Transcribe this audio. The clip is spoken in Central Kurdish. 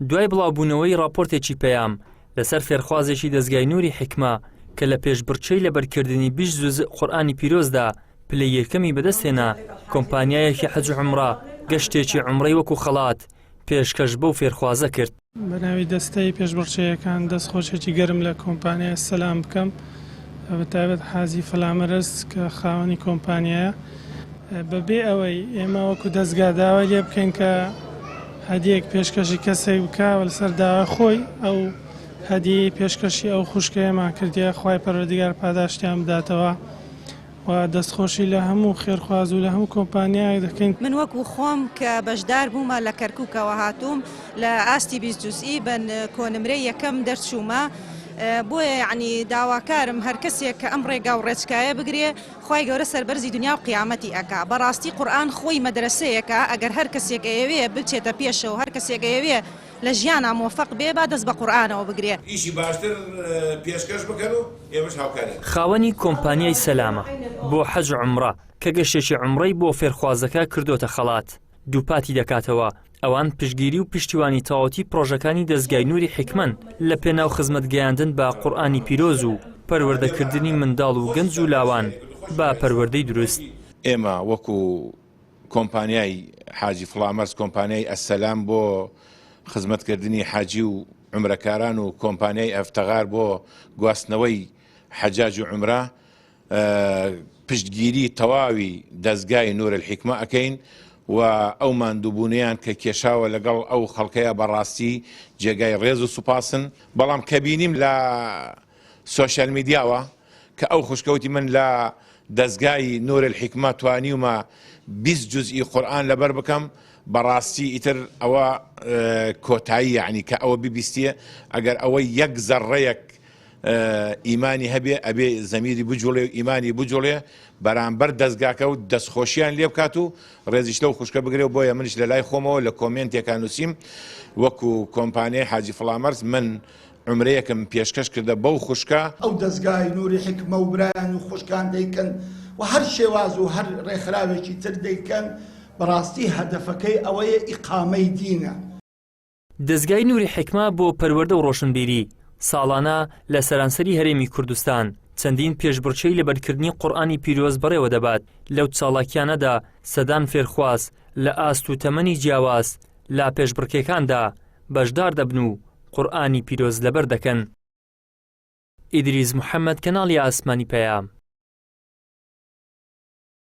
دوای بڵاوبوونەوەی راپۆرتێکی پەیام لەسەر فێرخوازێکی دەزگای نووری حکمە کە لە پێشبڕچەی لەبەرکردنی 20 جوز قورئانی پیرۆزدا پلەی یەکەمی بەدەستێنا، کۆمپانیایەکی حەج و عومرە گەشتێکی عومرەی وەکو خەڵات پێشکەش بەو فێرخوازە کرد. بەناوی دەستەی پێشبڕچەیەکان دەستخۆشێکی گەرم لە کۆمپانیای سەلام بکەم، بەتایبەت حاجی فەلامەرز کە خاوەنی کۆمپانیایە، بەبێ ئەوەی ئێمە وەکو دەستگا داوای لێ بکەین کە هەدیەک پێشکەشی کەسێک بکاوە لەسەر داوا خۆی، ئەو هەدیەی پێشکەشی ئەو خوشکەیەمان کردیە، خوای پەروەردگار پاداشتیان بداتەوە و دەستخۆشی لە هەموو خێرخواز و لە هەموو کۆمپانیایە دەکەین. من وەکو خۆم کە بەشدار بوومە لە کەرکووکەوە هاتووم لە ئاستی 20 جوزئی بە کۆنمرەی یەکەم دەرچوومە، بۆیە یعنی داواکارم هەر کەسێک کە ئەم ڕێگا و ڕێچکایە بگرێ خوای گەورە سەربەرزی دنیا و قیامەتی ئەکا. بەڕاستی قورئان خۆی مەدرسەیەکە، ئەگەر هەر کەسێک ئەیەوێ بچێتە پێشەوە، هەر کەسێک ئەیەوێ لە ژیانە مۆفەق بێ با دەست بە قورئانەوە بگرێ. ئیشی باشتر پێشکەش بکەن و ئێمەش هاوکارین. خاوەنی کۆمپانیای سەلامە بۆ حەج و عومرە کە گەشتێکی عومرەی بۆ فێرخوازەکە کردوتە خەڵات، دووپاتی دەکاتەوە. ئەوان پشتگیری و پشتیوانی تەواوەتی پرۆژەکانی دەستگای نووری حکمەن لە پێناو خزمەتگەیاندن بە قورئانی پیرۆز و پەروەردەکردنی منداڵ و گەنج و لاوان بە پەروەردەی دروست. ئێمە وەکو کۆمپانیای حاجی فڵامەرز، کۆمپانیای ئەسەلام بۆ خزمەتکردنی حاجی و عومرەکاران و کۆمپانیای ئەفتەغار بۆ گواستنەوەی حەجاج و عومرە پشتگیری تەواوی دەستگای نورالحیکمە ئەکەین و ئەو ماندووبوونیان کە کێشاوە لەگەڵ ئەو خەڵکەیە بەڕاستی جێگای ڕێز و سوپاسن. بەڵام کە بینیم لە سۆشیال میدیاوە کە ئەو خوشکەوتی من لە دەستگای نورالحیکمە توانیومە 20 جوزئی قورئان لەبەر بکەم، بەڕاستی ئیتر ئەوە کۆتایی، یعنی کە ئەوە ببیستیە ئەگەر ئەوەی یەک زەڕەیەک ئیمانی هەبێ ئەبێ زەمیری بجوڵێ و ئیمانی بجوڵێ بەرامبەر دەستگاکە و دەستخۆشیان لێ بکات و ڕێزیش لەو خوشکە بگرێ. بۆیە منش لە لای خۆمەوە لە کۆمنتێکان نووسیم وەکو کۆمپانیای حاجی فڵامەرز من عومرەیەکم پێشکەش کردە بەو خوشکە. ئەو دەستگای نووری حکمە و برایان و خوشکان دەیکەن و هەر شێواز و هەر ڕێکخراوێکی تر دەیکەن، بەڕاستی هەدەفەکەی ئەوەیە ئیقامەی دینە. دەستگای نووری حکمە بۆ پەروەردە و ڕۆشنبیری ساڵانە لە سەرانسەری هەرێمی کوردستان چەندین پێشبڕچەی لەبەرکردنی قورئانی پیرۆز بەڕێوە دەبات. لەو چاڵاکیانەدا سەدان فێرخواز لە ئاست و تەمەنی جیاواز لا پێشبڕکێکاندا بەشدار دەبن و قورئانی پیرۆز لەبەر دەکەن. ئیدریس محەممەد، کەناڵی ئاسمانی پەیام.